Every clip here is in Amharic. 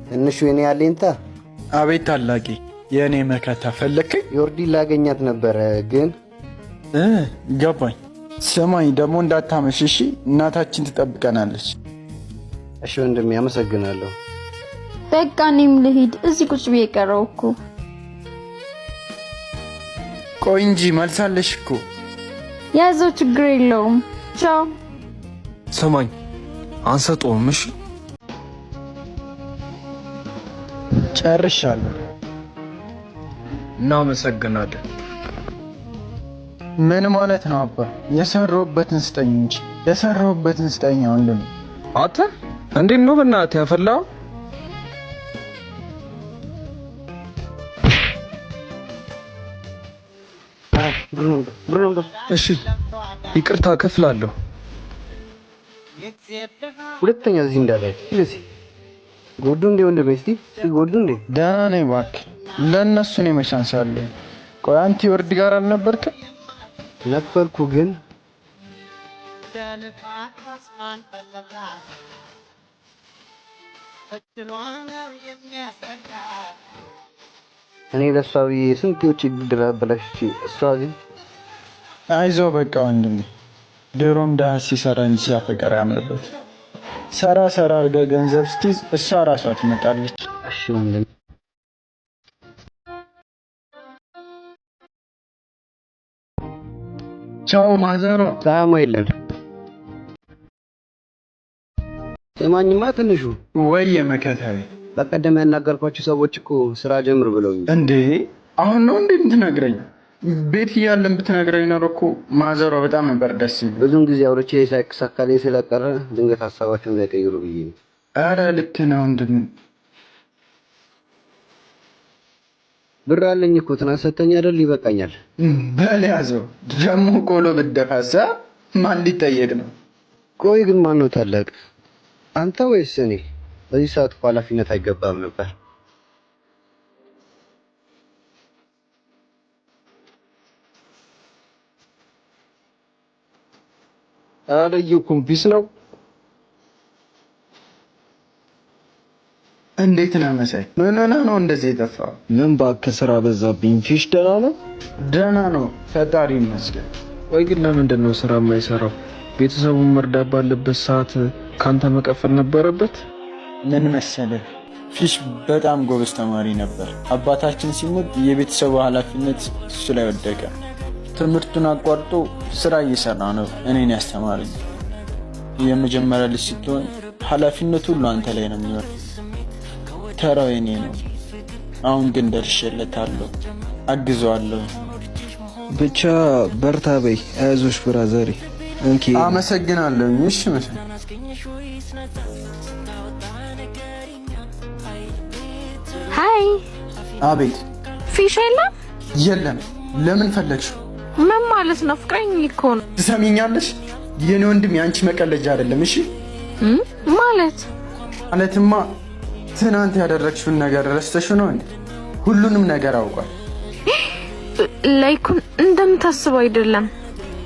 ትንሹ የኔ አለኝታ። አቤት ታላቂ፣ የእኔ መከታ ፈለከኝ? ዮርዲ ላገኛት ነበረ ግን ገባኝ። ስማኝ ደግሞ እንዳታመሽ እሺ? እናታችን ትጠብቀናለች። እሺ ወንድሜ አመሰግናለሁ። በቃ እኔም ልሂድ፣ እዚህ ቁጭ ብዬ ቀረው እኮ። ቆይ እንጂ መልሳለሽ እኮ። ያዘው፣ ችግር የለውም። ቻው። ስማኝ አንሰጠውም። እሺ ጨርሻለሁ። እናመሰግናለን። ምን ማለት ነው አባ? የሰራሁበትን ስጠኝ እንጂ የሰራሁበትን ስጠኝ። ወንድም አንተ እንዴት ነው በእናትህ ያፈላው? እሺ ይቅርታ ከፍላለሁ። ሁለተኛ እዚህ እንዳላይ እሺ። ጎዱ እንደ ወንድሜ እስቲ ጎዱ እንደ ደህና ነኝ እባክህ። ለእነሱ ነው መሻንሳለሁ። ቆይ አንተ ወርድ ጋር አልነበርክም? ነበርኩ ግን እኔ ለሷ ብዬ ስንት ውጪ ድራ በላሽ። እሷ ግን አይዞህ በቃ ወንድሜ፣ ድሮም ደሃ ሲሰራ እንጂ ሲያፈቅር ያምርበት። ሰራ ሰራ አድርገህ ገንዘብ ስትይዝ እሷ ራሷ ትመጣለች። እሺ ወንድሜ። ቻው ማዘሮ። ሰላም አይደለም። ስማኝማ ትንሹ ወይ የመከታዬ፣ በቀደም ያናገርኳቸው ሰዎች እኮ ስራ ጀምር ብለውኝ። እንዴ አሁን ነው እንዴ የምትነግረኝ? ቤት እያለን ብትነግረኝ ኖሮ እኮ ማዘሯ በጣም ነበር ደስ የሚል። ብዙም ጊዜ አውርቼ ሳይሳካልኝ ስለቀረ ድንገት ሀሳባቸውን እንዳይቀይሩ ብዬ ነው። ኧረ ልክ ነው ወንድም። ብር አለኝ እኮ ትናንት ሰተኝ አይደል? ይበቃኛል። በል ያዘው። ደግሞ ቆሎ ብትደፋሳ ማን ሊጠየቅ ነው? ቆይ ግን ማን ነው ታላቅ? አንተ ወይስ እኔ? በዚህ ሰዓት እኮ ኃላፊነት አይገባም ነበር። አለየኩም ቢስ ነው። እንዴት ነው መሳይ? ምን ሆነህ ነው እንደዚህ የጠፋው? ምን እባክህ ስራ በዛብኝ። ፊሽ ደህና ነው? ደህና ነው ፈጣሪ ይመስገን። ወይ ግን ለምንድን ነው ስራ የማይሰራው? ቤተሰቡን መርዳት ባለበት ሰዓት ካንተ መቀፈል ነበረበት። ምን መሰለህ፣ ፊሽ በጣም ጎበዝ ተማሪ ነበር። አባታችን ሲሞት የቤተሰቡ ኃላፊነት እሱ ላይ ወደቀ። ትምህርቱን አቋርጦ ስራ እየሰራ ነው እኔን ያስተማረኝ። የመጀመሪያ ልጅ ስትሆን ኃላፊነቱ ሁሉ አንተ ላይ ነው የሚወርድ። ተራው የኔ ነው። አሁን ግን ደርሼለታለሁ፣ አግዘዋለሁ። ብቻ በርታ በይ። አይዞሽ ብራዘሪ። እንኪ አመሰግናለሁ። እሺ መሰለኝ። ሃይ። አቤት። ፊሽ የለም? የለም። ለምን ፈለግሽው? ምን ማለት ነው? ፍቅረኝ እኮ ነው። ትሰሚኛለሽ? የኔ ወንድም ያንቺ መቀለጃ አይደለም። እሺ ማለትማ ትናንት ያደረግሽውን ነገር ረስተሽ ነው እንዴ? ሁሉንም ነገር አውቋል። ላይኩን እንደምታስበው አይደለም።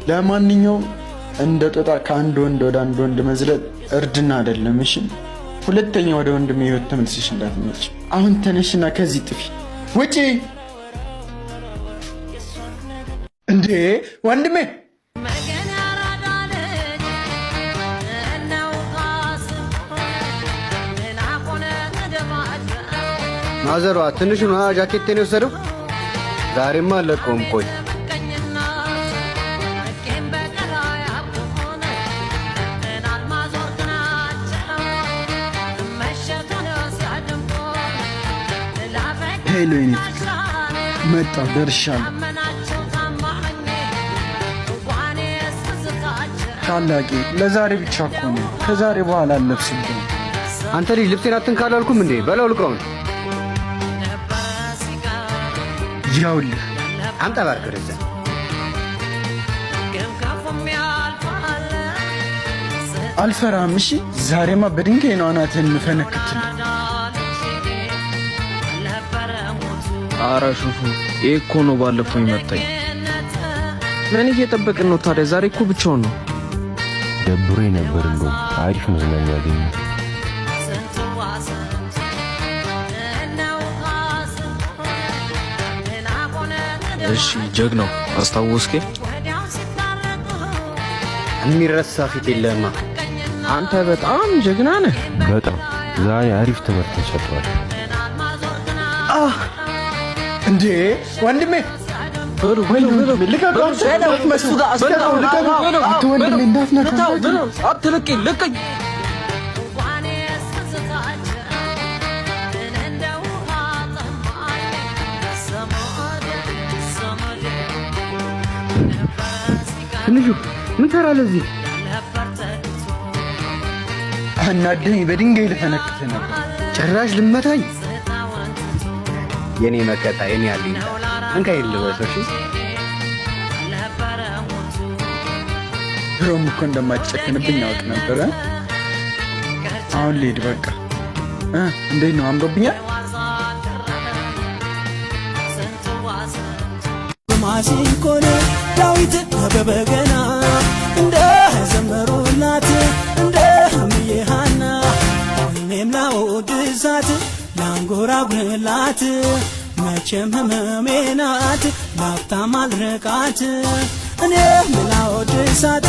ለማንኛውም እንደ ጦጣ ከአንድ ወንድ ወደ አንድ ወንድ መዝለል እርድና አይደለም። እሺ ሁለተኛ ወደ ወንድሜ ህይወት ተመልሰሽ እንዳትመጪ። አሁን ተነሽና ከዚህ ጥፊ ውጪ። እንዴ ወንድሜ ማዘሯ ትንሹን ጃኬቴን የወሰደው ዛሬማ አለቀውም። ቆይ ሄሎ የኔ መጣሁ፣ ደርሻለሁ። ታላቂ ለዛሬ ብቻ እኮ ነው፣ ከዛሬ በኋላ አልለብስብህም። አንተ ልጅ ልብሴን አትንካ አላልኩም እንዴ? በለው ልቀውን። ይኸውልህ አምጣ እባክህ ወደዛ። አልፈራህም። እሺ ዛሬማ በድንጋይ ነው አናትህን የምፈነክትልህ። ኧረ ሹፉ፣ ይሄ እኮ ነው ባለፈው ይመጣኝ። ምን እየጠበቅን ነው ታዲያ? ዛሬ እኮ ብቻውን ነው። ደብሮ ነበር። እንደውም አሪፍ መዝናኛ ያገኘ እሺ ጀግናው አስታወስከኝ? የሚረሳ ፊት የለህማ። አንተ በጣም ጀግና ነህ። በጣም ዛሬ አሪፍ ትምህርት ተሰጥቷል። እንዴ ወንድሜ ልቀኝ። ትንሹ ምን ትሰራለህ እዚህ? አናደኝ። በድንጋይ ልፈነክትህ ነበር። ጭራሽ ልመታኝ? የኔ መከታ የኔ ያለኝ እንካ ይልበሰሽ። ድሮም እኮ እንደማትጨክንብኝ አውቅ ነበረ። አሁን ልሂድ በቃ። እንዴት ነው አምሮብኛል? ማሲንቆን ዳዊት በበገና እንደ ዘመሩላት እንደ እምዬሃና እኔም ላወድሳት ላንጎራጉርላት መቼም ህመሜ ናት ላፍታ ማልረቃት እኔም ላወድሳት